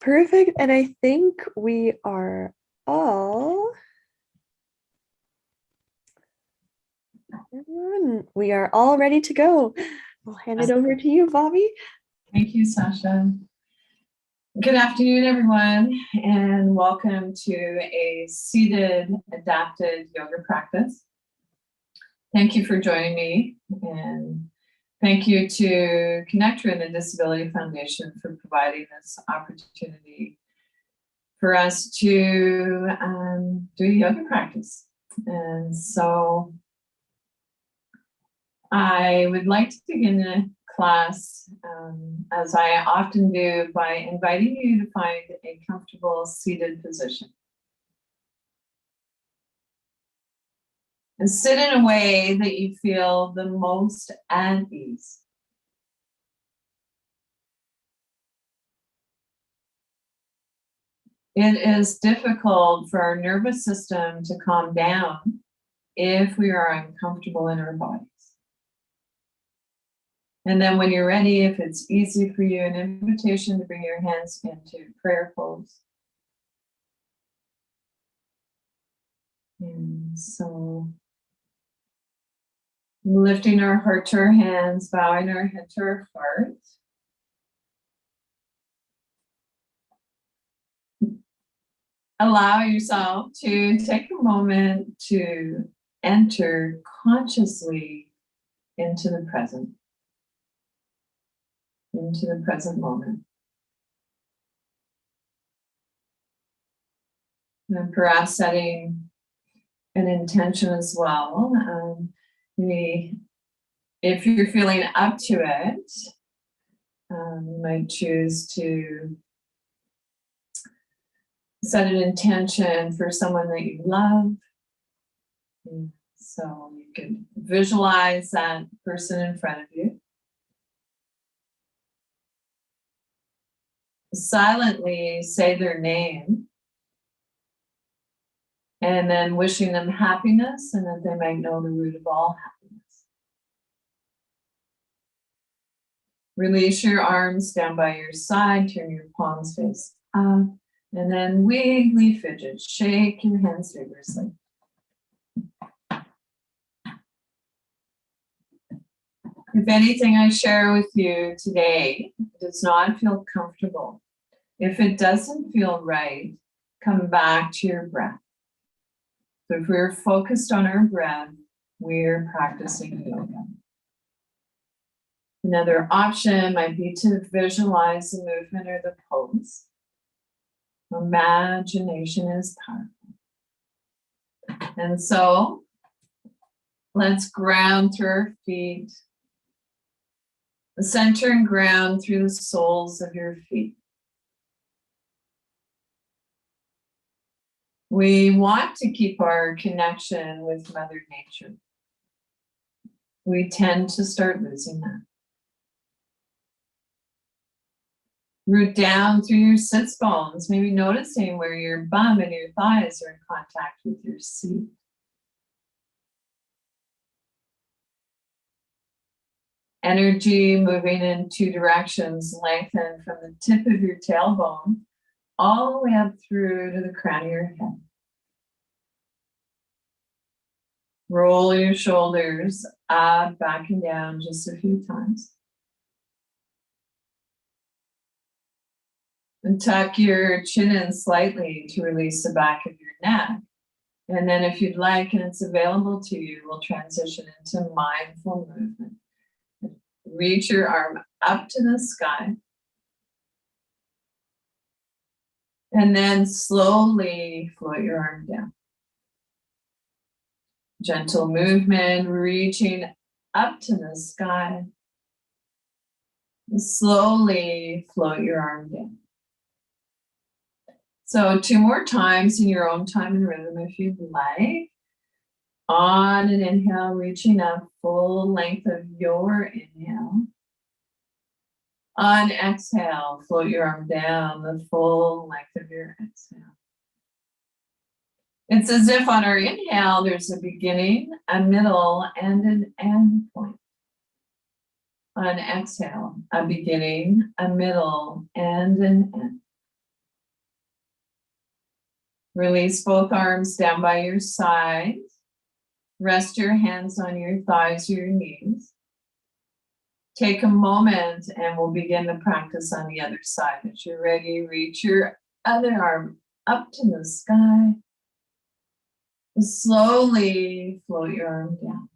Perfect. And I think we are all ready to go. I'll hand it over to you, Bobbie. Thank you, Sasha. Good afternoon, everyone, and welcome to a seated adapted yoga practice. Thank you for joining me, and thank you to ConnecTogether and the Disability Foundation for providing this opportunity for us to do yoga practice. And so I would like to begin the class, as I often do, by inviting you to find a comfortable seated position. And sit in a way that you feel the most at ease. It is difficult for our nervous system to calm down if we are uncomfortable in our bodies. And then when you're ready, if it's easy for you, an invitation to bring your hands into prayer pose. And so lifting our heart to our hands, bowing our head to our heart. Allow yourself to take a moment to enter consciously into the present moment. And perhaps setting an intention as well. If you're feeling up to it, you might choose to set an intention for someone that you love. So you can visualize that person in front of you. Silently say their name, and then wishing them happiness, and that they might know the root of all happiness. Release your arms down by your side, turn your palms face up, and then wiggly fidget, shake your hands vigorously. If anything I share with you today does not feel comfortable, if it doesn't feel right, come back to your breath. So if we're focused on our breath, we're practicing yoga. Another option might be to visualize the movement or the pose. Imagination is powerful. And so let's ground through our feet. Center and ground through the soles of your feet. We want to keep our connection with Mother Nature. We tend to start losing that. Root down through your sits bones, maybe noticing where your bum and your thighs are in contact with your seat. Energy moving in two directions, lengthen from the tip of your tailbone all the way up through to the crown of your head. Roll your shoulders up, back and down just a few times. And tuck your chin in slightly to release the back of your neck. And then if you'd like, and it's available to you, we'll transition into mindful movement. Reach your arm up to the sky. And then slowly float your arm down. Gentle movement, reaching up to the sky. And slowly float your arm down. So 2 more times in your own time and rhythm if you'd like. On an inhale, reaching up, full length of your inhale. On exhale, float your arm down, the full length of your exhale. It's as if on our inhale, there's a beginning, a middle, and an end point. On exhale, a beginning, a middle, and an end. Release both arms down by your sides. Rest your hands on your thighs, your knees. Take a moment and we'll begin the practice on the other side. As you're ready, reach your other arm up to the sky. Slowly float your arm down.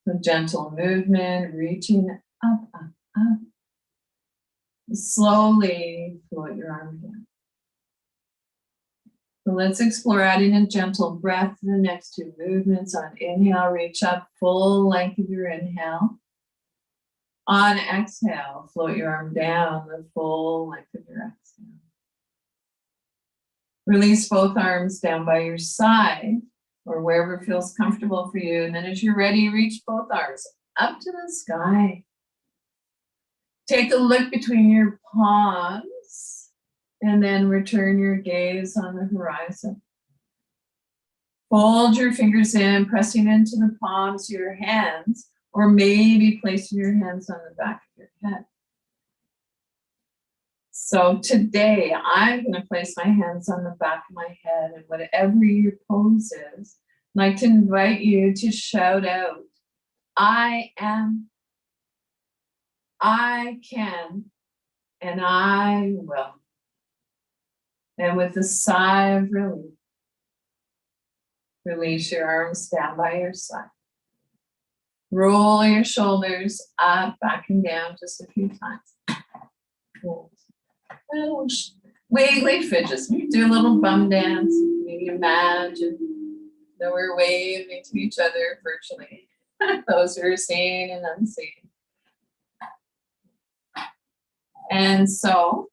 A gentle movement, reaching up, up, up. Slowly float your arm down. So let's explore adding a gentle breath to the next two movements. On inhale, reach up, full length of your inhale. On exhale, float your arm down, the full length of your exhale. Release both arms down by your side or wherever feels comfortable for you. And then as you're ready, reach both arms up to the sky. Take a look between your palms and then return your gaze on the horizon. Fold your fingers in, pressing into the palms of your hands, or maybe placing your hands on the back of your head. So today, I'm going to place my hands on the back of my head, and whatever your pose is, I'd like to invite you to shout out, I am, I can, and I will. And with a sigh of relief, release your arms down by your side. Roll your shoulders up, back and down just a few times. Wiggly fidgets. We do a little bum dance. Maybe imagine that we're waving to each other virtually. Those who are seen and unseen. And so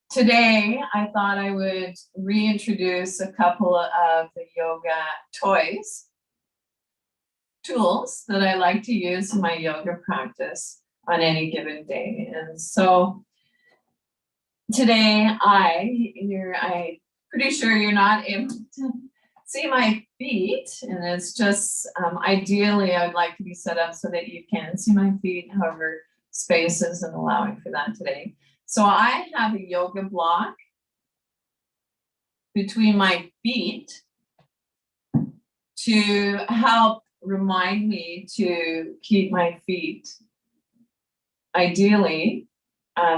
today I thought I would reintroduce a couple of the yoga toys, tools that I like to use in my yoga practice on any given day. And so today I'm pretty sure you're not able to see my feet, and it's just ideally I would like to be set up so that you can see my feet, however space isn't allowing for that today. So I have a yoga block between my feet to help remind me to keep my feet ideally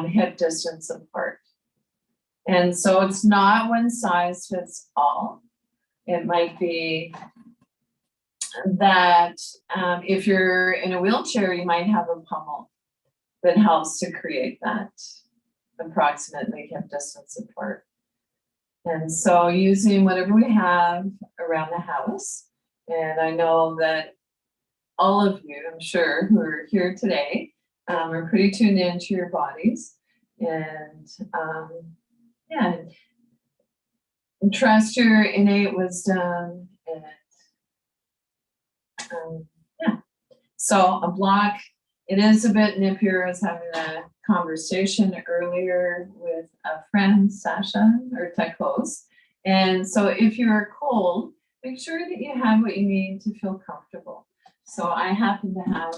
hip distance apart. And so it's not one size fits all. It might be that if you're in a wheelchair, you might have a pommel that helps to create that approximately hip distance apart. And so using whatever we have around the house, and I know that all of you, I'm sure, who are here today are pretty tuned into your bodies, and and trust your innate wisdom, and so a block, it is a bit nippier. I was having a conversation earlier with a friend, Sasha, or tech host, and so if you're cold, make sure that you have what you need to feel comfortable. So I happen to have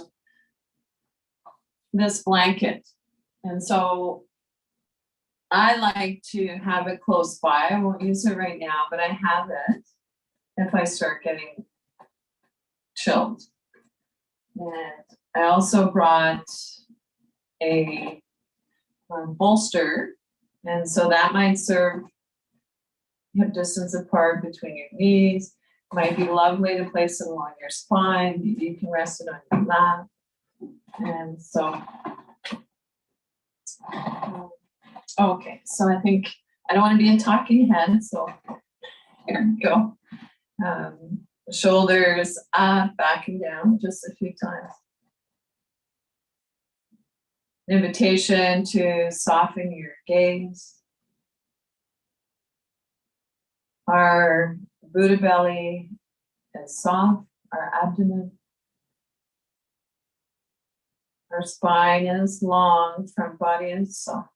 this blanket, and so I like to have it close by. I won't use it right now, but I have it if I start getting chilled. And I also brought a bolster, and so that might serve hip distance apart between your knees. Might be lovely to place it along your spine. You can rest it on your lap. And so, okay, so I think I don't want to be a talking head, so here we go. Shoulders up, back and down just a few times. An invitation to soften your gaze. Our Buddha belly is soft, our abdomen. Our spine is long, front body is soft.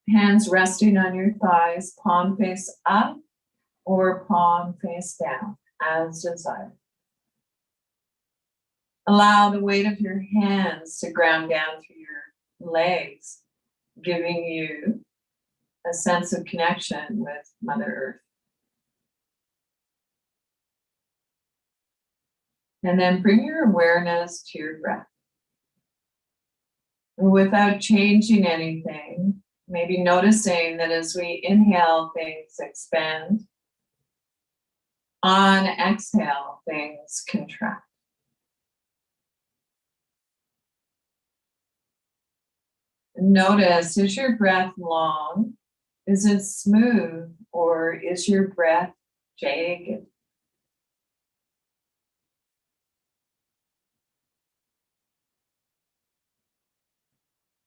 Hands resting on your thighs, palm face up, or palm face down as desired. Allow the weight of your hands to ground down through your legs, giving you a sense of connection with Mother Earth. And then bring your awareness to your breath. Without changing anything, maybe noticing that as we inhale, things expand. On exhale, things contract. Notice, is your breath long? Is it smooth? Or is your breath jagged?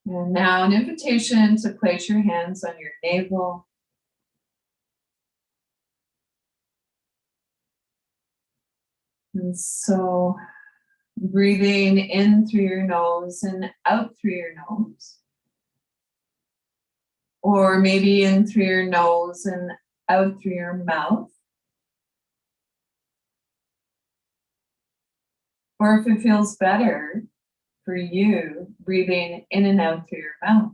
And now an invitation to place your hands on your navel. And so breathing in through your nose and out through your nose. Or maybe in through your nose and out through your mouth. Or if it feels better for you, breathing in and out through your mouth.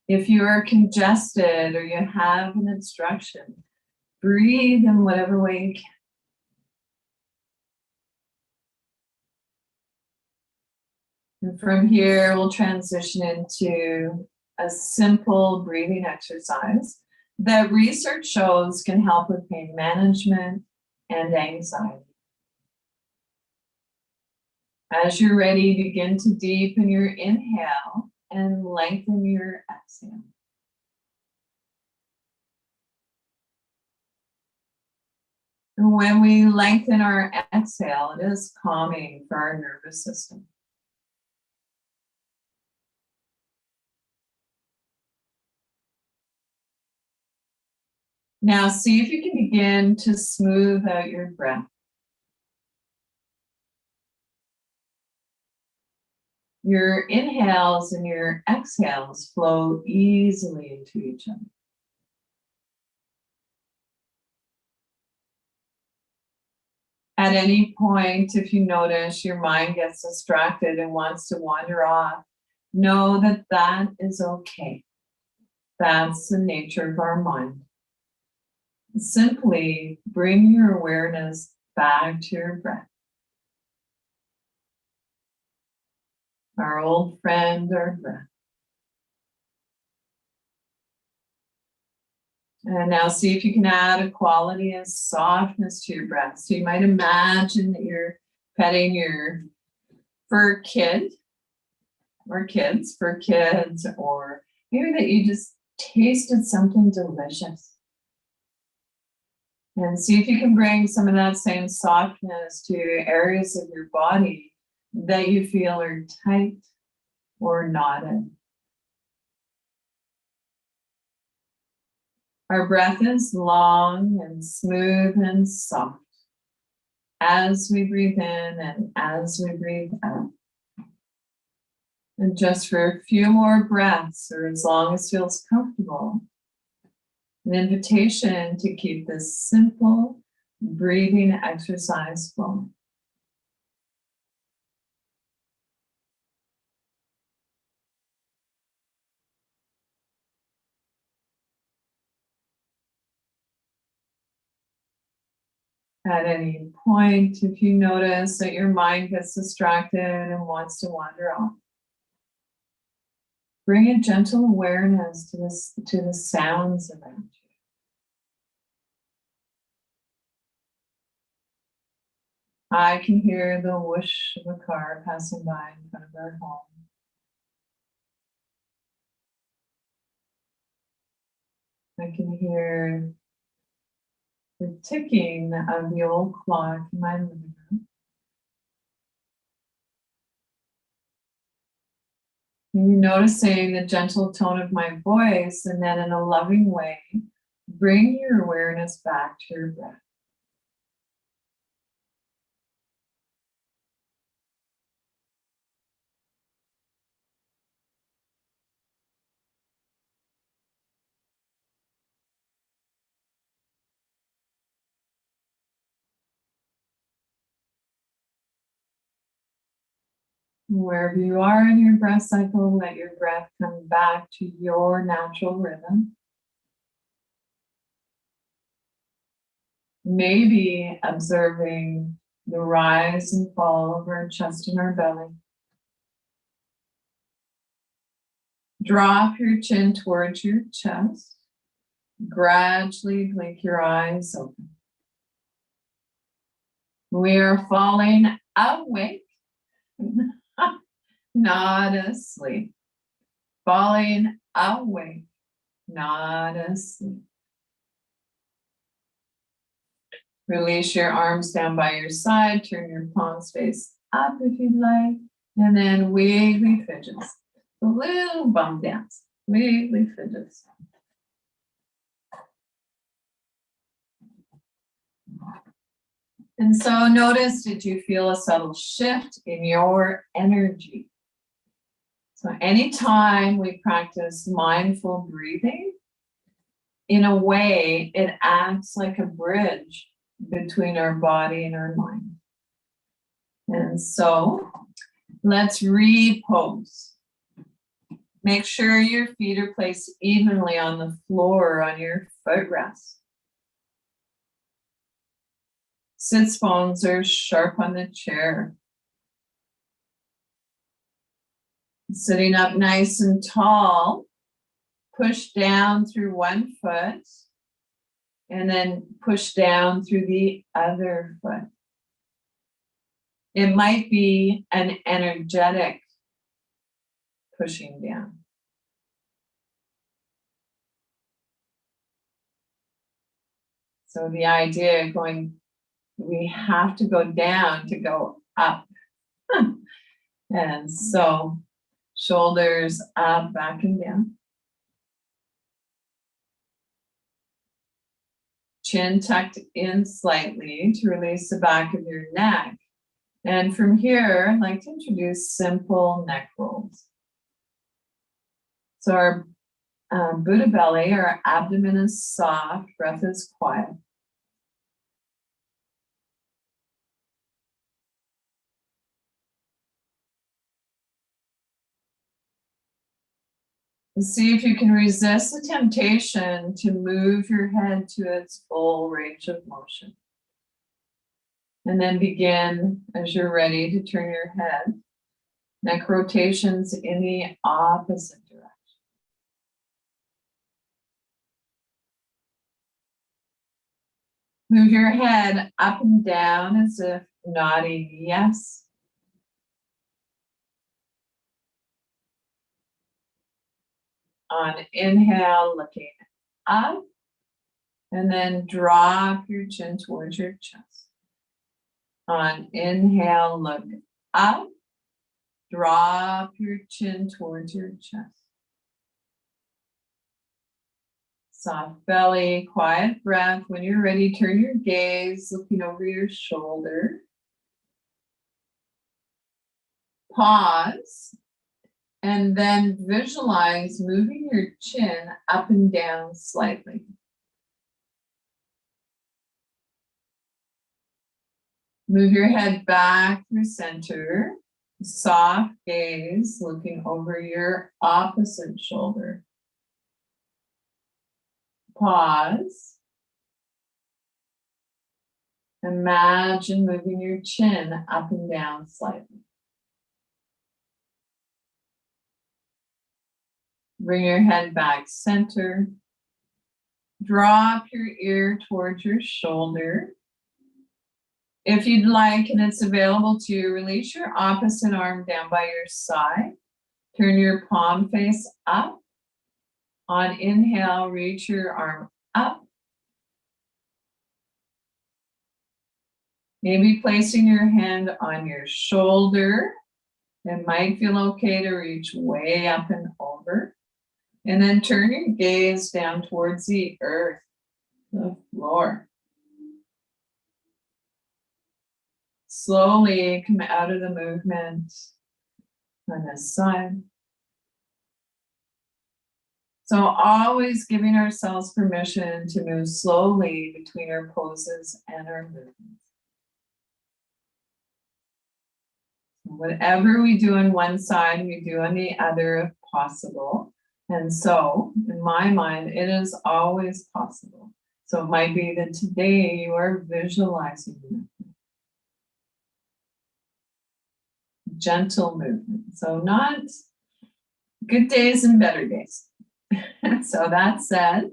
If you are congested or you have an obstruction, breathe in whatever way you can. And from here, we'll transition into a simple breathing exercise that research shows can help with pain management and anxiety. As you're ready, begin to deepen your inhale and lengthen your exhale. And when we lengthen our exhale, it is calming for our nervous system. Now see if you can begin to smooth out your breath. Your inhales and your exhales flow easily into each other. At any point, if you notice your mind gets distracted and wants to wander off, know that that is okay. That's the nature of our mind. Simply bring your awareness back to your breath. Our old friend, our breath. And now see if you can add a quality of softness to your breath. So you might imagine that you're petting your fur kid, or kids, fur kids, or maybe that you just tasted something delicious. And see if you can bring some of that same softness to areas of your body that you feel are tight or knotted. Our breath is long and smooth and soft as we breathe in and as we breathe out. And just for a few more breaths, or as long as feels comfortable, an invitation to keep this simple breathing exercise flowing. At any point, if you notice that your mind gets distracted and wants to wander off, bring a gentle awareness to the sounds around you. I can hear the whoosh of a car passing by in front of our home. I can hear the ticking of the old clock in my living room. And you're noticing the gentle tone of my voice, and then in a loving way, bring your awareness back to your breath. Wherever you are in your breath cycle, let your breath come back to your natural rhythm. Maybe observing the rise and fall of our chest and our belly. Drop your chin towards your chest. Gradually blink your eyes open. We are falling awake, not asleep. Falling awake, not asleep. Release your arms down by your side. Turn your palms face up if you'd like. And then wiggly fidgets. A little bum dance. Wiggly fidgets. And so notice, did you feel a subtle shift in your energy? So anytime we practice mindful breathing, in a way, it acts like a bridge between our body and our mind. And so let's repose. Make sure your feet are placed evenly on the floor on your footrest. Sits bones are sharp on the chair. Sitting up nice and tall, push down through one foot and then push down through the other foot. It might be an energetic pushing down. So the idea going, we have to go down to go up. And so shoulders up, back and down. Chin tucked in slightly to release the back of your neck. And from here, I'd like to introduce simple neck rolls. So our Buddha belly, our abdomen is soft, breath is quiet. See if you can resist the temptation to move your head to its full range of motion. And then begin, as you're ready, to turn your head. Neck rotations in the opposite direction. Move your head up and down as if nodding yes. On inhale, looking up, and then drop your chin towards your chest. On inhale, look up, drop your chin towards your chest. Soft belly, quiet breath. When you're ready, turn your gaze, looking over your shoulder. Pause. And then visualize moving your chin up and down slightly. Move your head back through center. Soft gaze, looking over your opposite shoulder. Pause. Imagine moving your chin up and down slightly. Bring your head back center. Drop your ear towards your shoulder. If you'd like, and it's available to you, release your opposite arm down by your side. Turn your palm face up. On inhale, reach your arm up. Maybe placing your hand on your shoulder. It might feel okay to reach way up and over. And then turn your gaze down towards the earth, the floor. Slowly come out of the movement on this side. So always giving ourselves permission to move slowly between our poses and our movements. Whatever we do on one side, we do on the other if possible. And so, in my mind, it is always possible. So it might be that today you are visualizing movement. Gentle movement. So not good days and better days. So that said,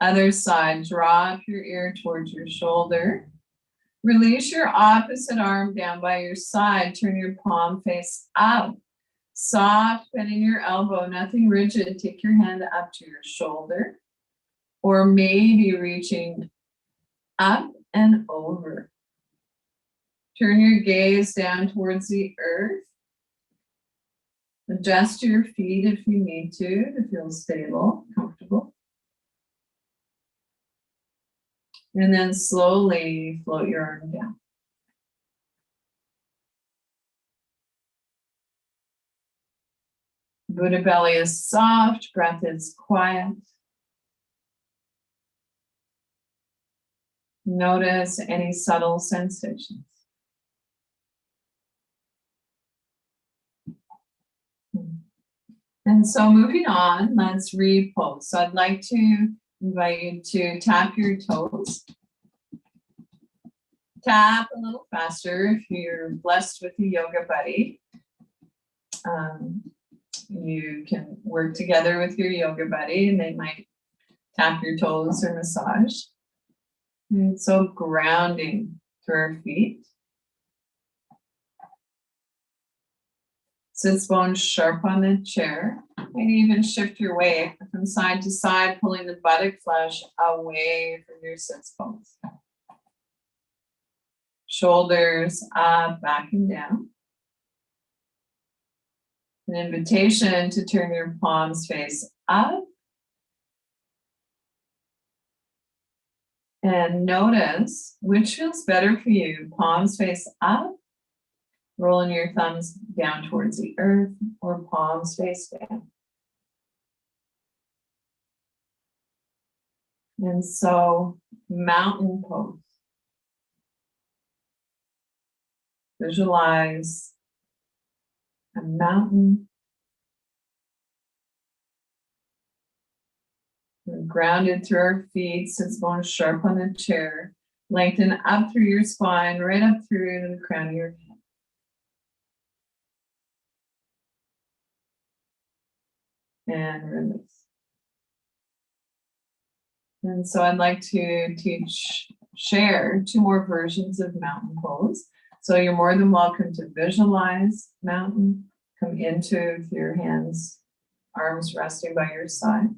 other side, draw up your ear towards your shoulder. Release your opposite arm down by your side. Turn your palm face up. Soft bending your elbow, nothing rigid. Take your hand up to your shoulder, or maybe reaching up and over. Turn your gaze down towards the earth. Adjust your feet if you need to feel stable, comfortable. And then slowly float your arm down. Buddha belly is soft, breath is quiet. Notice any subtle sensations. And so moving on, let's repose. So I'd like to invite you to tap your toes. Tap a little faster if you're blessed with a yoga buddy. You can work together with your yoga buddy and they might tap your toes or massage. And so grounding through our feet. Sits bones sharp on the chair. Maybe even shift your weight from side to side, pulling the buttock flesh away from your sits bones. Shoulders up, back and down. An invitation to turn your palms face up. And notice which feels better for you, palms face up, rolling your thumbs down towards the earth, or palms face down. And so, mountain pose. Visualize a mountain. We're grounded through our feet, sits bones sharp on the chair. Lengthen up through your spine, right up through to the crown of your head. And release. And so I'd like to share 2 more versions of mountain pose. So you're more than welcome to visualize mountain, come into with your hands, arms resting by your side.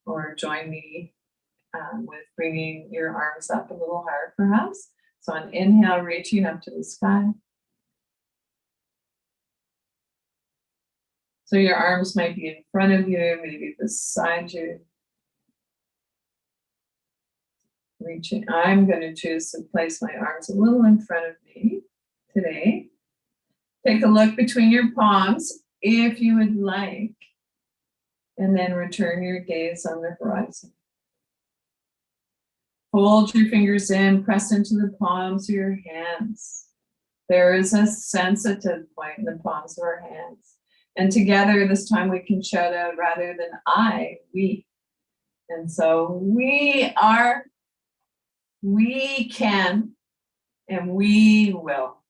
Or join me with bringing your arms up a little higher perhaps. So on inhale, reaching up to the sky. So your arms might be in front of you, maybe beside you. Reaching, I'm going to choose to place my arms a little in front of me today. Take a look between your palms if you would like. And then return your gaze on the horizon. Hold your fingers in, press into the palms of your hands. There is a sensitive point in the palms of our hands. And together this time we can shout out rather than I, we. And so we can, and we will.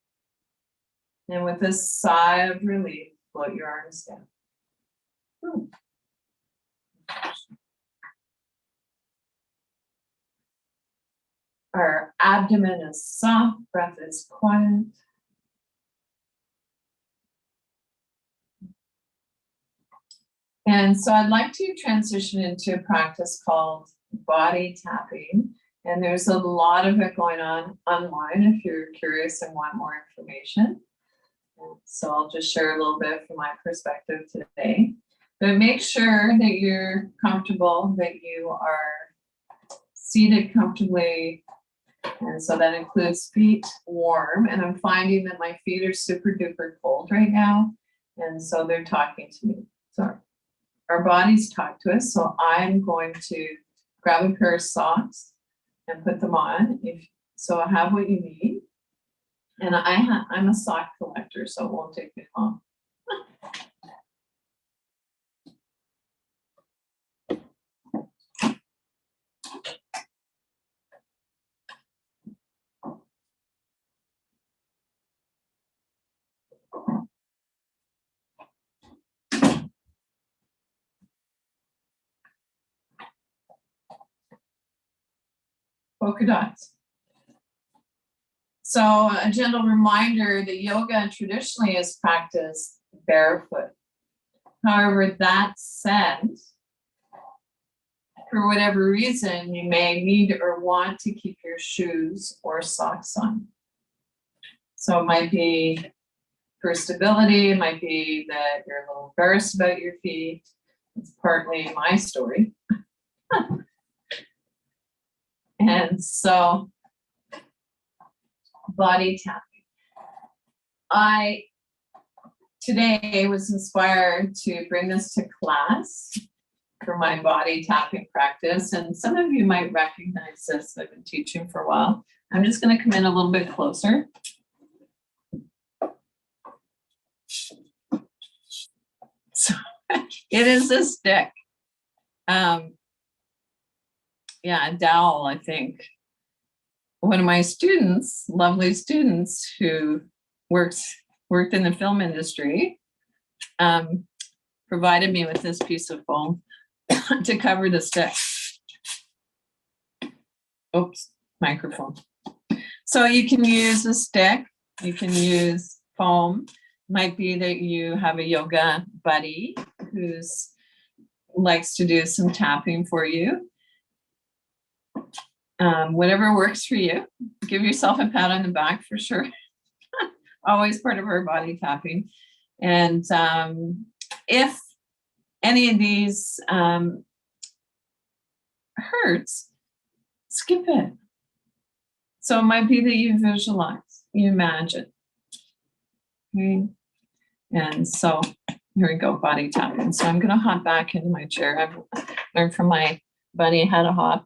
And with a sigh of relief, float your arms down. Our abdomen is soft, breath is quiet. And so I'd like to transition into a practice called body tapping. And there's a lot of it going on online if you're curious and want more information. And so I'll just share a little bit from my perspective today. But make sure that you're comfortable, that you are seated comfortably. And so that includes feet warm. And I'm finding that my feet are super duper cold right now. And so they're talking to me. So our bodies talk to us. So I'm going to grab a pair of socks and put them on. So have what you need. And I'm a sock collector, so it won't take me long. Polka dots. So a gentle reminder that yoga traditionally is practiced barefoot. However, that said, for whatever reason, you may need or want to keep your shoes or socks on. So it might be for stability, it might be that you're a little embarrassed about your feet. It's partly my story. And so body tapping. I today was inspired to bring this to class for my body tapping practice. And some of you might recognize this. I've been teaching for a while. I'm just going to come in a little bit closer. So it is a stick. Yeah, a dowel, I think. One of my students, lovely students who worked in the film industry, provided me with this piece of foam to cover the stick. Oops, microphone. So you can use a stick, you can use foam. Might be that you have a yoga buddy who's likes to do some tapping for you. Whatever works for you. Give yourself a pat on the back for sure. Always part of our body tapping. And if any of these hurts, skip it. So it might be that you visualize, you imagine. Okay. And so here we go, body tapping. So I'm going to hop back into my chair. I've learned from my buddy how to hop.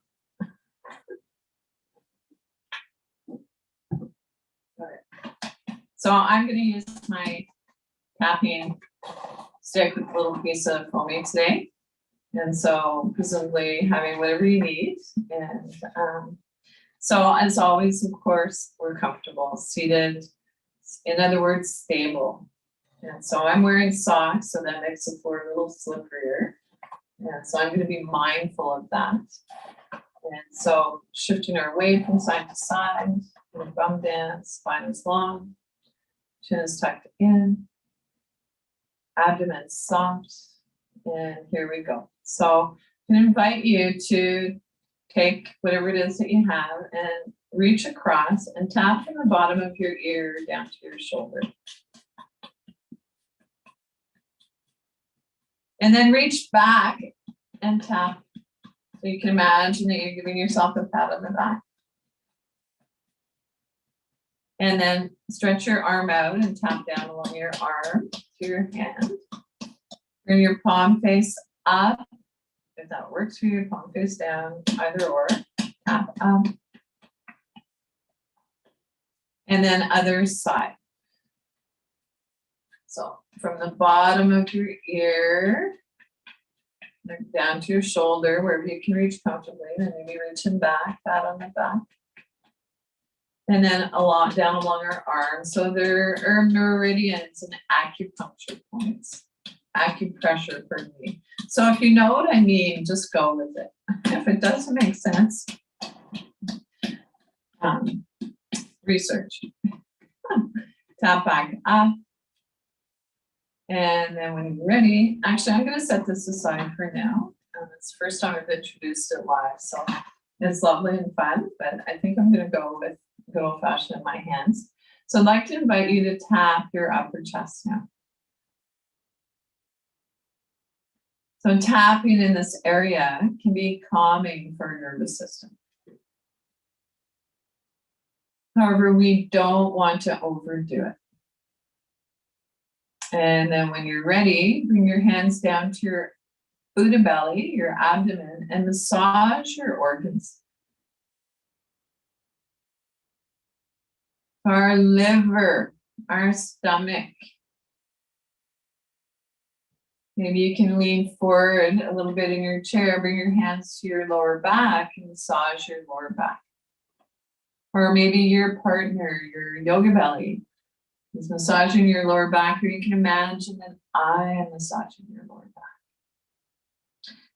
So I'm going to use my tapping stick with a little piece of foamy today. And so presumably having whatever you need. And so as always, of course, we're comfortable, seated, in other words, stable. And so I'm wearing socks, so that makes the floor a little slipperier. And so I'm going to be mindful of that. And so shifting our weight from side to side, bum dance, spine is long, chin is tucked in, abdomen soft, and here we go. So I'm going to invite you to take whatever it is that you have and reach across and tap from the bottom of your ear down to your shoulder. And then reach back and tap. So you can imagine that you're giving yourself a pat on the back. And then stretch your arm out and tap down along your arm to your hand. Bring your palm face up. If that works for you, palm face down, either or. Tap up. And then other side. So from the bottom of your ear down to your shoulder, wherever you can reach comfortably, and maybe reaching back, pat on the back. And then down along our arms. So there are meridians and acupuncture points. Acupressure, pardon me. So if you know what I mean, just go with it. If it doesn't make sense, research. Tap back up. And then when you're ready, actually, I'm going to set this aside for now. It's the first time I've introduced it live, so it's lovely and fun, but I think I'm going to go with good old fashioned in my hands. So I'd like to invite you to tap your upper chest now. So tapping in this area can be calming for our nervous system. However, we don't want to overdo it. And then when you're ready, bring your hands down to your Buddha belly, your abdomen, and massage your organs. our liver, our stomach. Maybe you can lean forward a little bit in your chair, bring your hands to your lower back and massage your lower back. Or maybe your partner, your yoga belly, is massaging your lower back, or you can imagine that I am massaging your lower back.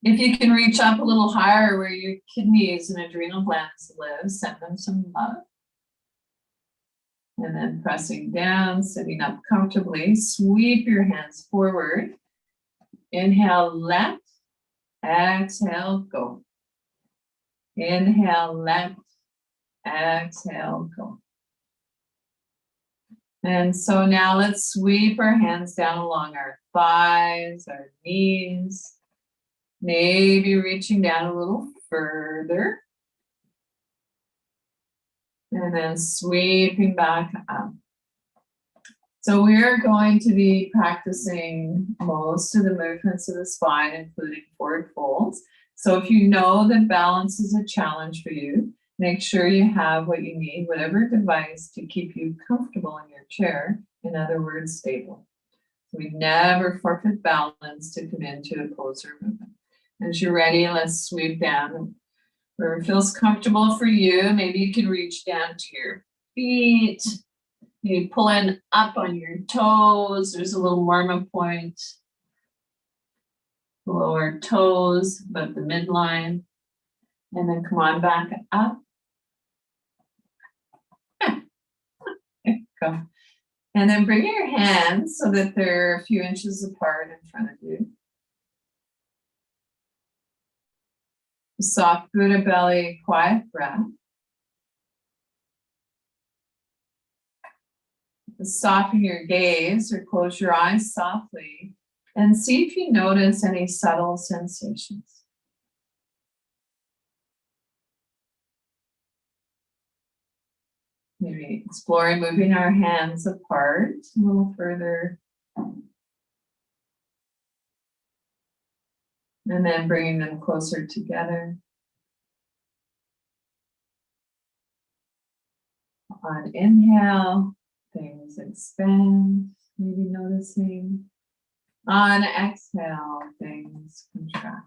If you can reach up a little higher where your kidneys and adrenal glands live, send them some love. And then pressing down, sitting up comfortably, sweep your hands forward. Inhale, let. Exhale, go. Inhale, let. Exhale, go. And so now let's sweep our hands down along our thighs, our knees, maybe reaching down a little further. And then sweeping back up. So we're going to be practicing most of the movements of the spine, including forward folds. So if you know that balance is a challenge for you, make sure you have what you need, whatever device to keep you comfortable in your chair. In other words, stable. We never forfeit balance to come into a closer movement. As you're ready, let's sweep down where it feels comfortable for you. Maybe you can reach down to your feet. You pull in up on your toes. There's a little marma point below our toes, above the midline. And then come on back up. There you go. And then bring your hands so that they're a few inches apart in front of you. Soft Buddha belly, quiet breath. Soften your gaze or close your eyes softly and see if you notice any subtle sensations. Maybe exploring moving our hands apart a little further. And then bringing them closer together. On inhale, things expand, maybe noticing. On exhale, things contract.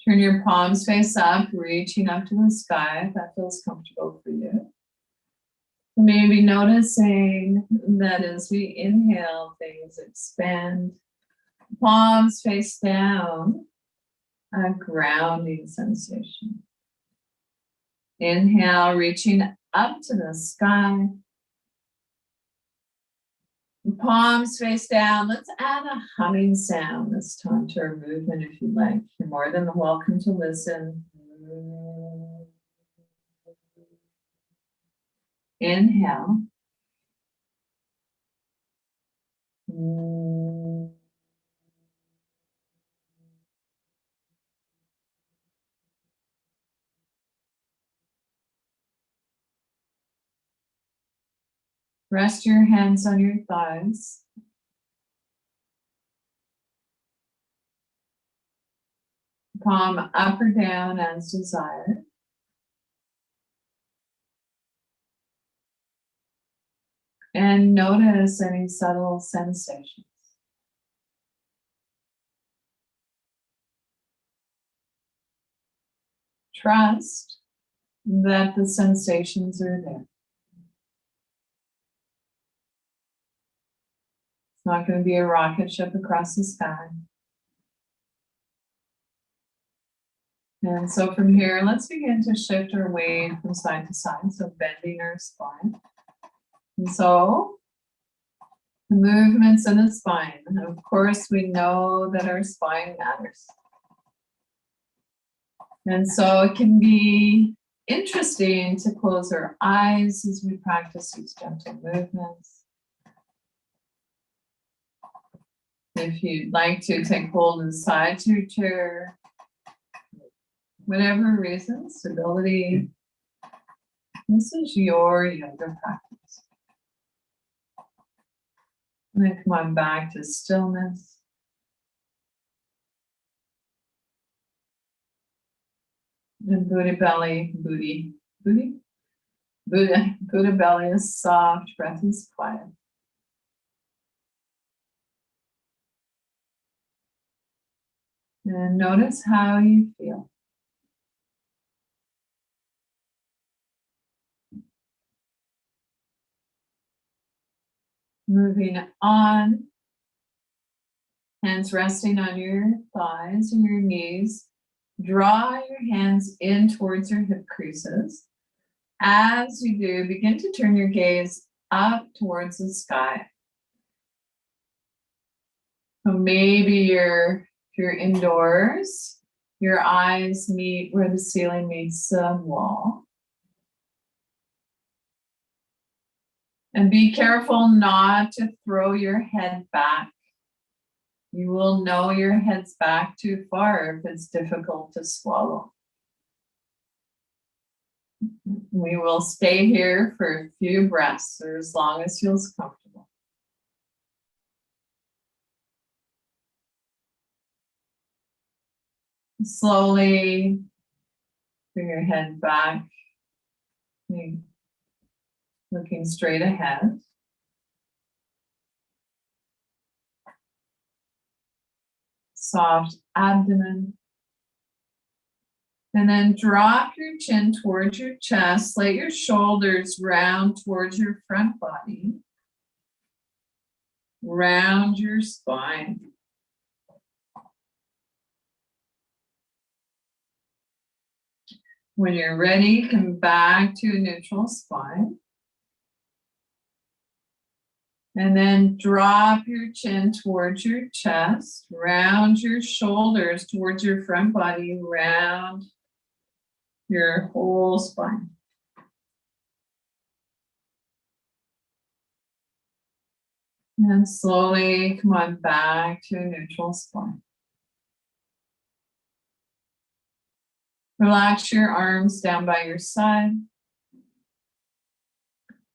Turn your palms face up, reaching up to the sky if that feels comfortable for you. Maybe noticing that as we inhale, things expand. Palms face down, a grounding sensation. Inhale, reaching up to the sky. Palms face down. Let's add a humming sound this time to our movement if you'd like. You're more than welcome to listen. Inhale. Rest your hands on your thighs. Palm up or down as desired. And notice any subtle sensations. Trust that the sensations are there. It's not going to be a rocket ship across the sky. And so from here, let's begin to shift our weight from side to side, so bending our spine. And so the movements in the spine. And of course, we know that our spine matters. And so it can be interesting to close our eyes as we practice these gentle movements. If you'd like to take hold of the sides of your chair, whatever reason, stability, this is your yoga practice. And then come on back to stillness. And Buddha belly, booty. Buddha belly is soft, breath is quiet. And notice how you feel. Moving on, hands resting on your thighs and your knees. Draw your hands in towards your hip creases. As you do, begin to turn your gaze up towards the sky. So maybe if you're indoors, your eyes meet where the ceiling meets the wall. And be careful not to throw your head back. You will know your head's back too far if it's difficult to swallow. We will stay here for a few breaths or as long as feels comfortable. Slowly bring your head back, looking straight ahead. Soft abdomen. And then drop your chin towards your chest. Let your shoulders round towards your front body. Round your spine. When you're ready, come back to a neutral spine. And then drop your chin towards your chest, round your shoulders towards your front body, round your whole spine. And slowly come on back to a neutral spine. Relax your arms down by your side.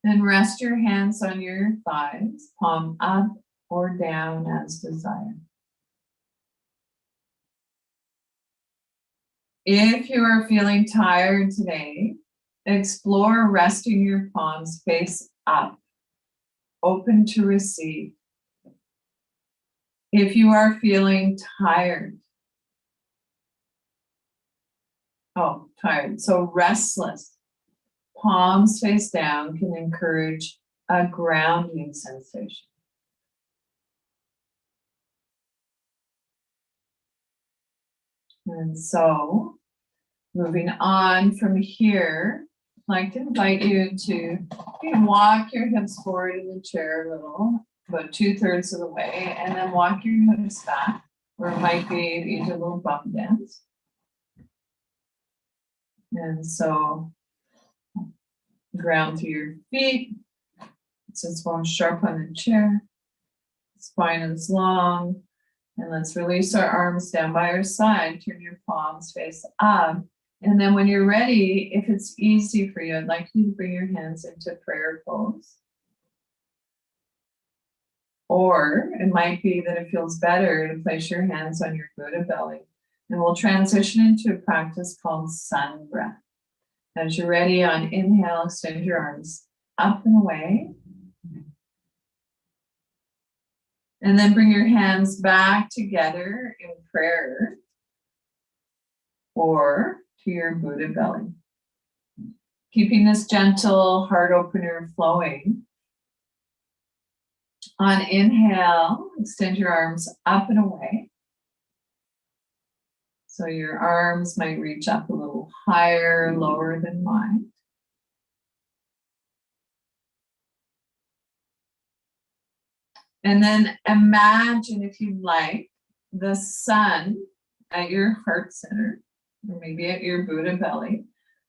And rest your hands on your thighs, palm up or down as desired. If you are feeling tired today, explore resting your palms face up, open to receive. If you are feeling tired, so restless, palms face down can encourage a grounding sensation. And so, moving on from here, I'd like to invite you to walk your hips forward in the chair a little, about 2/3 of the way, and then walk your hips back, or it might be you do a little bump dance. And so, ground through your feet, sits bone sharp on the chair, spine is long, and let's release our arms down by our side, turn your palms face up. And then when you're ready, if it's easy for you, I'd like you to bring your hands into prayer pose. Or it might be that it feels better to place your hands on your Buddha belly. And we'll transition into a practice called sun breath. As you're ready, on inhale, extend your arms up and away. And then bring your hands back together in prayer or to your Buddha belly. Keeping this gentle heart opener flowing. On inhale, extend your arms up and away. So your arms might reach up a little higher, lower than mine. And then imagine, if you like, the sun at your heart center, or maybe at your Buddha belly.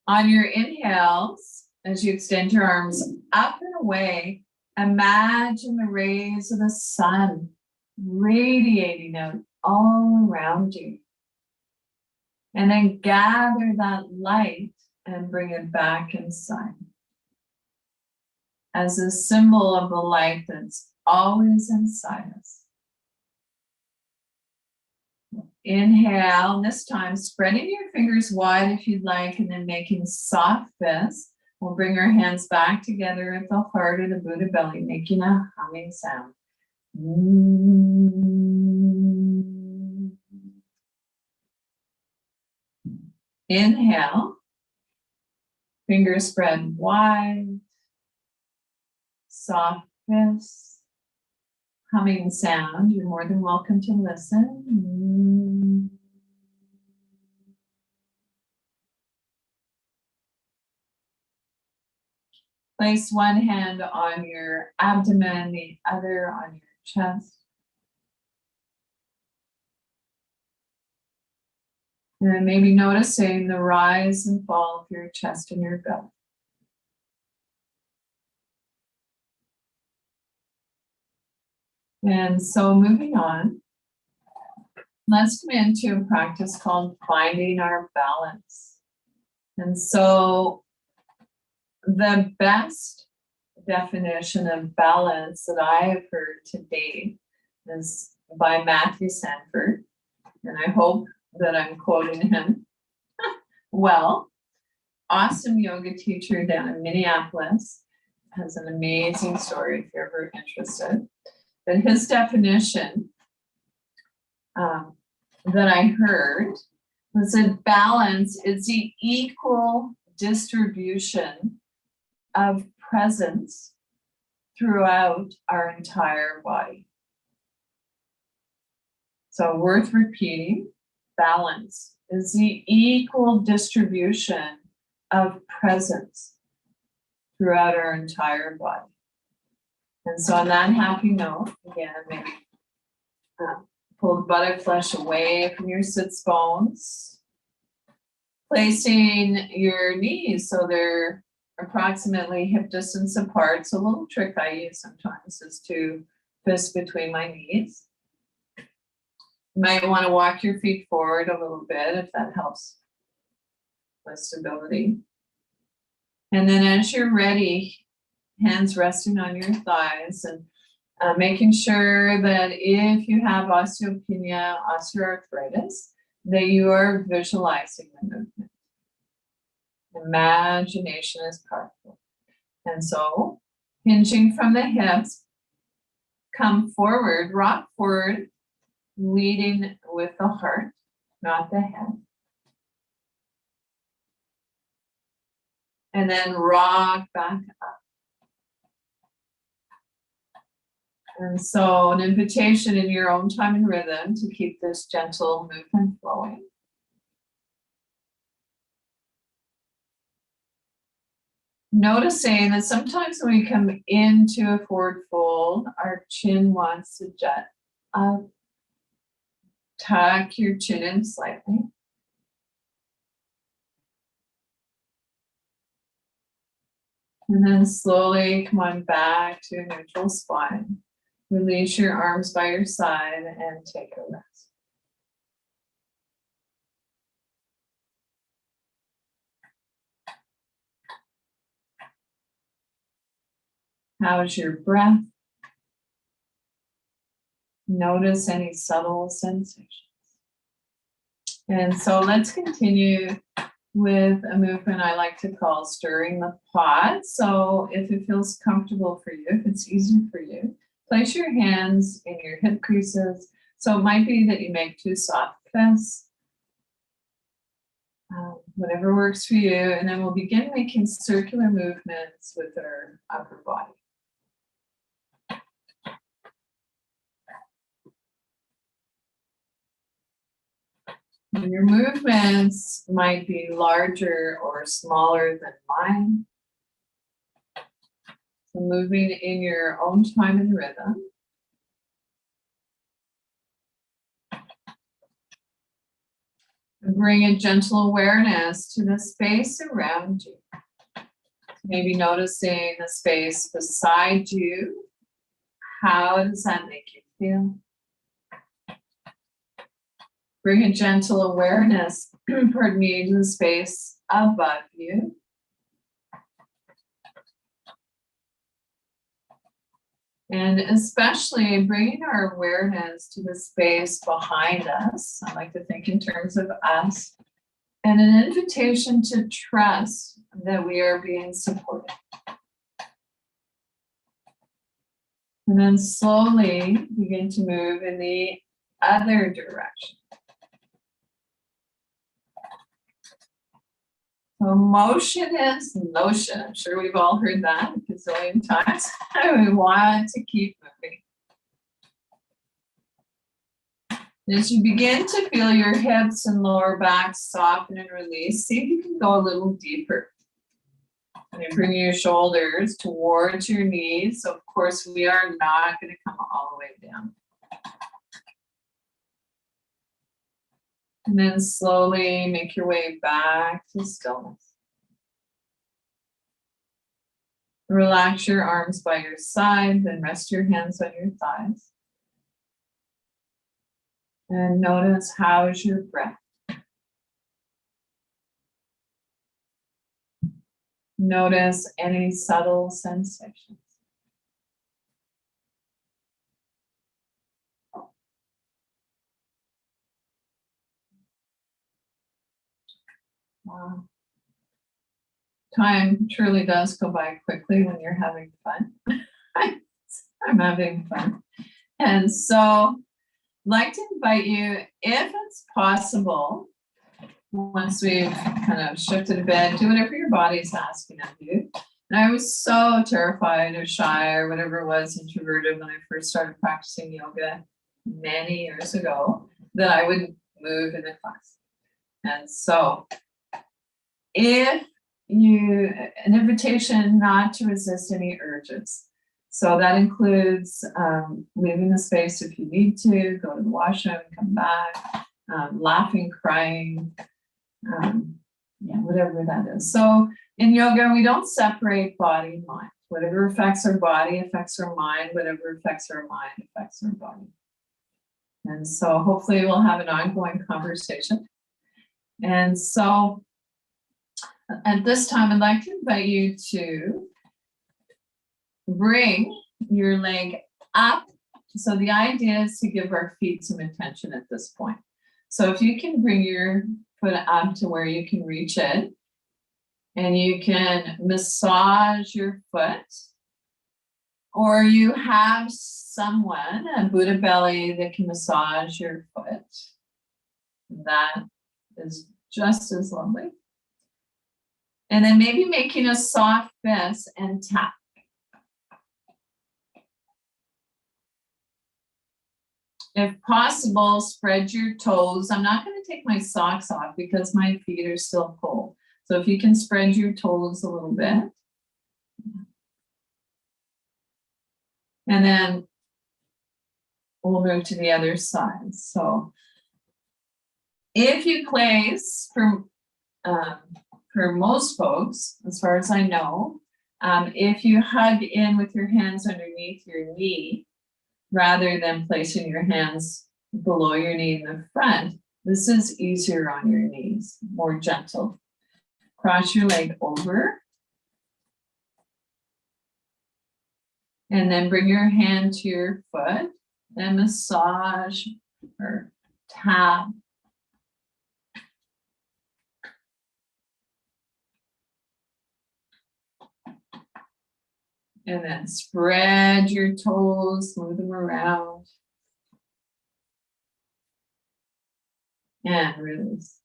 On your inhales, as you extend your arms up and away, imagine the rays of the sun radiating out all around you. And then gather that light and bring it back inside as a symbol of the light that's always inside us. Inhale, this time spreading your fingers wide if you'd like, and then making soft fists. We'll bring our hands back together at the heart of the Buddha belly, making a humming sound. Inhale, fingers spread wide, soft fists, humming sound. You're more than welcome to listen. Place one hand on your abdomen, the other on your chest. And maybe noticing the rise and fall of your chest and your belly. And so moving on, let's come into a practice called finding our balance. And so the best definition of balance that I have heard to date is by Matthew Sanford, and I hope that I'm quoting him well. Awesome yoga teacher down in Minneapolis, has an amazing story if you're ever interested. But his definition that I heard was that balance is the equal distribution of presence throughout our entire body. So worth repeating, balance is the equal distribution of presence throughout our entire body. And so on that happy note, again, maybe pull the buttock flesh away from your sits bones, placing your knees so they're approximately hip distance apart. So a little trick I use sometimes is to fist between my knees. You might want to walk your feet forward a little bit if that helps with stability. And then as you're ready, hands resting on your thighs and making sure that if you have osteopenia, osteoarthritis, that you are visualizing the movement. Imagination is powerful. And so, hinging from the hips, come forward, rock forward, leading with the heart, not the head. And then rock back up. And so an invitation in your own time and rhythm to keep this gentle movement flowing. Noticing that sometimes when we come into a forward fold, our chin wants to jet up. Tuck your chin in slightly. And then slowly come on back to a neutral spine. Release your arms by your side and take a rest. How's your breath? Notice any subtle sensations. And so let's continue with a movement I like to call stirring the pot. So if it feels comfortable for you, if it's easy for you, place your hands in your hip creases. So it might be that you make two soft fists, whatever works for you. And then we'll begin making circular movements with our upper body. And your movements might be larger or smaller than mine. So moving in your own time and rhythm. And bring a gentle awareness to the space around you. Maybe noticing the space beside you. How does that make you feel? Bring a gentle awareness, pardon me, to the space above you. And especially bringing our awareness to the space behind us. I like to think in terms of us. And an invitation to trust that we are being supported. And then slowly begin to move in the other direction. So motion is motion. I'm sure we've all heard that a gazillion times. We want to keep moving. As you begin to feel your hips and lower back soften and release, see if you can go a little deeper. And you bring your shoulders towards your knees. So of course, we are not going to come all the way down. And then slowly make your way back to stillness. Relax your arms by your side, then rest your hands on your thighs. And notice how is your breath. Notice any subtle sensations. Wow. Time truly does go by quickly when you're having fun. I'm having fun. And so I'd like to invite you, if it's possible, once we've kind of shifted a bit, do whatever your body's asking of you. And I was so terrified or shy or whatever it was, introverted, when I first started practicing yoga many years ago, that I wouldn't move in a class. And so if you, an invitation not to resist any urges. So that includes leaving the space if you need to, go to the washroom, come back, laughing, crying, whatever that is. So in yoga, we don't separate body and mind. Whatever affects our body affects our mind. Whatever affects our mind affects our body. And so hopefully we'll have an ongoing conversation. And so at this time, I'd like to invite you to bring your leg up. So the idea is to give our feet some attention at this point. So if you can bring your foot up to where you can reach it, and you can massage your foot, or you have someone, a Buddha belly, that can massage your foot. That is just as lovely. And then maybe making a soft fist and tap. If possible, spread your toes. I'm not going to take my socks off because my feet are still cold. So if you can spread your toes a little bit. And then we'll move to the other side. So if you place, for most folks, as far as I know, if you hug in with your hands underneath your knee, rather than placing your hands below your knee in the front, this is easier on your knees, more gentle. Cross your leg over. And then bring your hand to your foot and massage or tap. And then spread your toes, move them around. And release.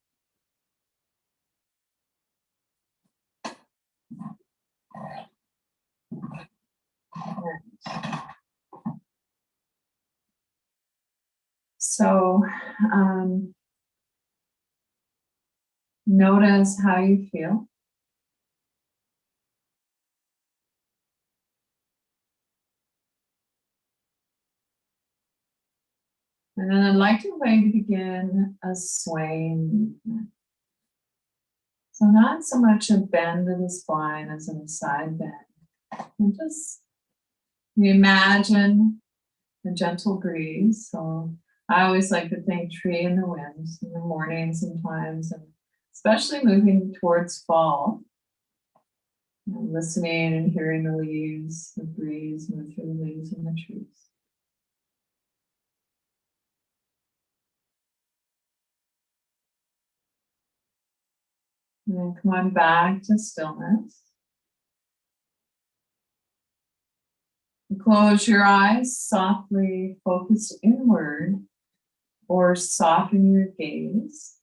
So notice how you feel. And then I'd like to invite you to begin a swaying movement. So not so much a bend of the spine as in a side bend. And just imagine a gentle breeze. So I always like to think tree in the wind in the morning sometimes, and especially moving towards fall. Listening and hearing the leaves, the breeze move through the leaves and the trees. And then come on back to stillness. And close your eyes, softly focus inward or soften your gaze.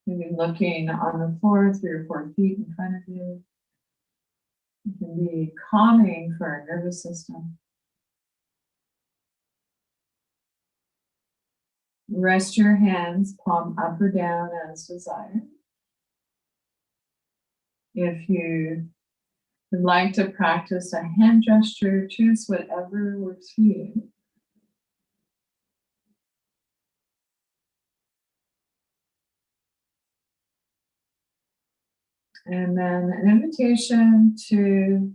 Maybe looking on the floor, 3 or 4 feet in front of you. It can be calming for our nervous system. Rest your hands, palm up or down as desired. If you would like to practice a hand gesture, choose whatever works for you. And then an invitation to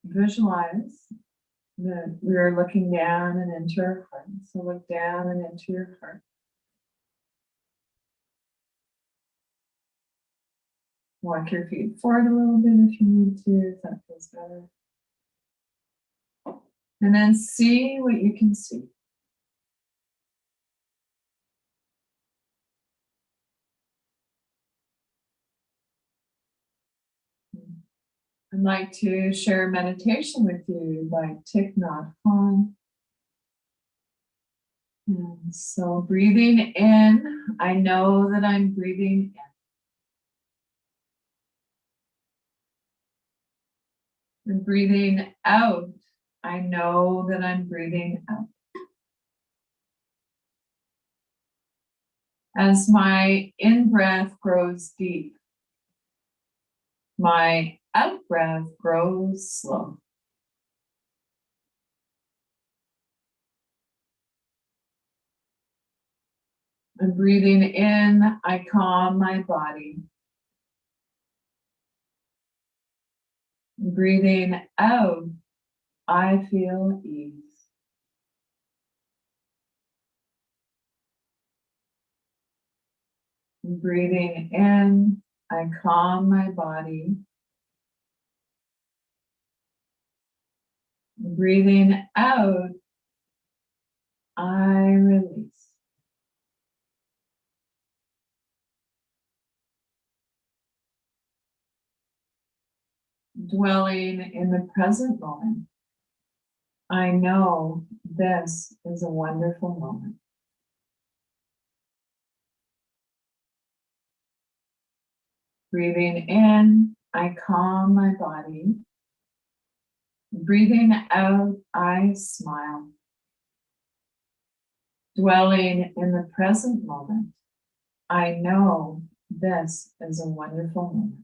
visualize that we're looking down and into our heart. So look down and into your heart. Walk your feet forward a little bit if you need to, if that feels better. And then see what you can see. I'd like to share a meditation with you by Thich Nhat Hanh. And so breathing in, I know that I'm breathing in. And breathing out, I know that I'm breathing out. As my in-breath grows deep, my out-breath grows slow. And breathing in, I calm my body. Breathing out, I feel ease. Breathing in, I calm my body. Breathing out, I release. Dwelling in the present moment, I know this is a wonderful moment. Breathing in, I calm my body. Breathing out, I smile. Dwelling in the present moment, I know this is a wonderful moment.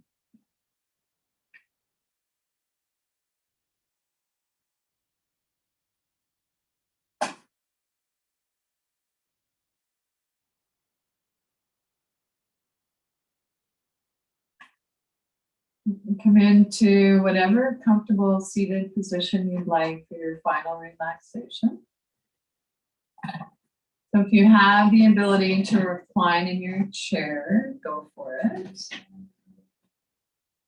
Come into whatever comfortable seated position you'd like for your final relaxation. So if you have the ability to recline in your chair, go for it.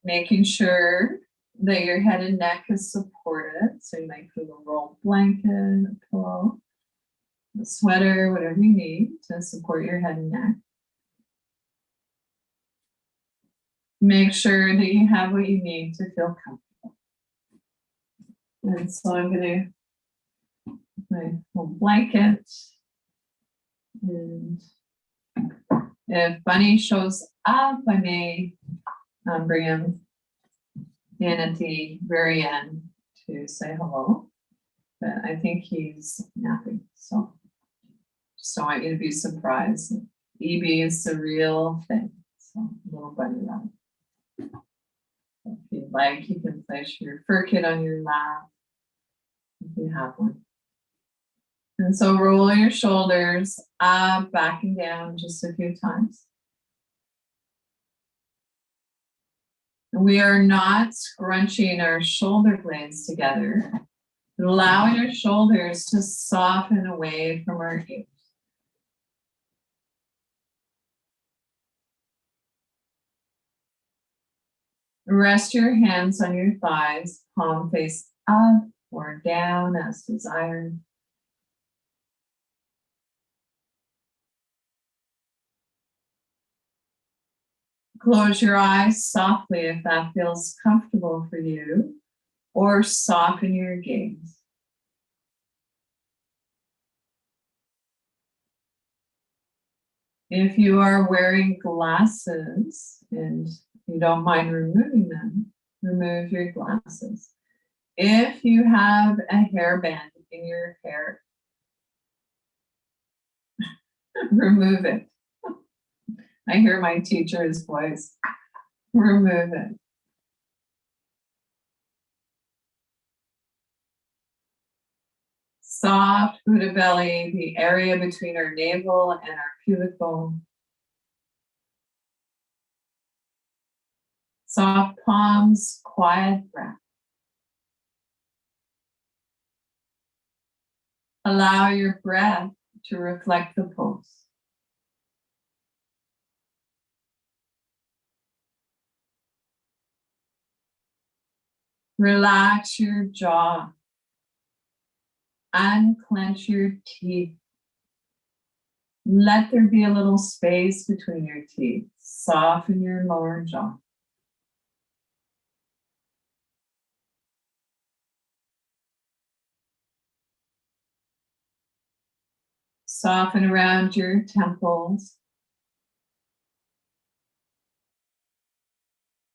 Making sure that your head and neck is supported. So you might put a rolled blanket, a pillow, a sweater, whatever you need to support your head and neck. Make sure that you have what you need to feel comfortable. And so I'm going to put my little blanket. And if Bunny shows up, I may bring him in at the very end to say hello. But I think he's napping, so just don't want you to be surprised. EB is the real thing, so little Bunny rabbit. If you'd like, you can place your fur kit on your lap if you have one. And so roll your shoulders up, back and down just a few times. We are not scrunching our shoulder blades together, but allowing our shoulders to soften away from our ears. Rest your hands on your thighs, palm face up or down as desired. Close your eyes softly if that feels comfortable for you, or soften your gaze. If you are wearing glasses and you don't mind removing them, remove your glasses. If you have a hairband in your hair, remove it. I hear my teacher's voice. Remove it. Soft Buddha belly, the area between our navel and our pubic bone. Soft palms, quiet breath. Allow your breath to reflect the pose. Relax your jaw. Unclench your teeth. Let there be a little space between your teeth. Soften your lower jaw. Soften around your temples.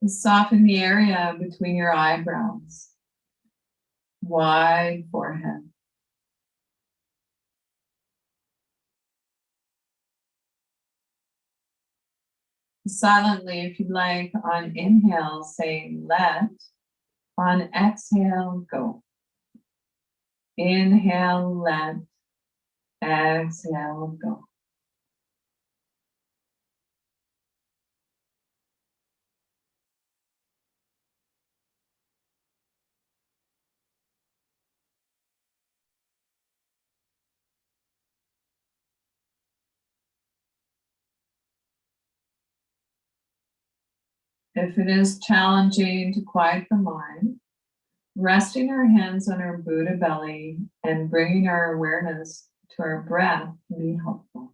And soften the area between your eyebrows. Wide forehead. Silently, if you'd like, on inhale, say let. On exhale, go. Inhale, let. Exhale, go. If it is challenging to quiet the mind, resting our hands on our Buddha belly and bringing our awareness to our breath can be helpful.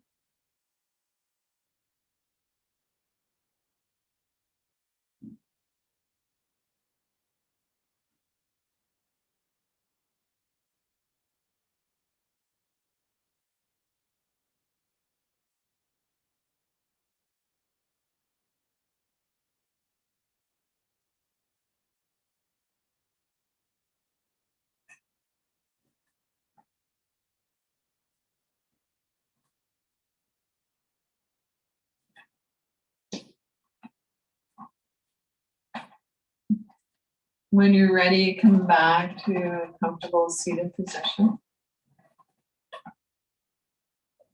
When you're ready, come back to a comfortable seated position.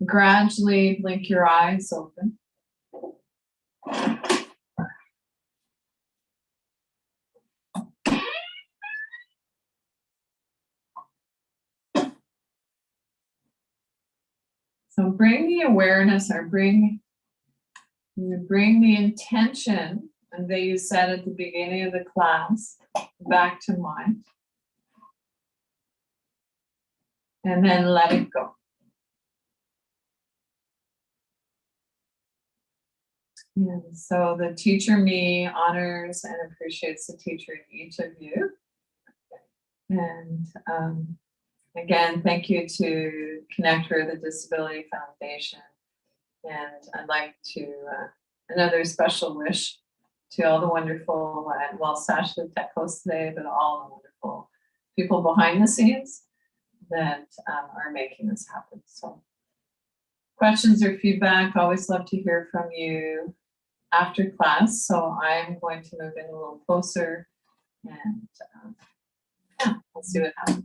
Gradually blink your eyes open. So bring the awareness, or bring the intention that you said at the beginning of the class back to mind. And then let it go. And so the teacher me honors and appreciates the teacher in each of you. And again, thank you to ConnecTogether, the Disability Foundation. And I'd like to, another special wish to all the wonderful, well, Sasha, the tech host today, but all the wonderful people behind the scenes that are making this happen. So questions or feedback, always love to hear from you after class. So I'm going to move in a little closer and yeah, we'll see what happens.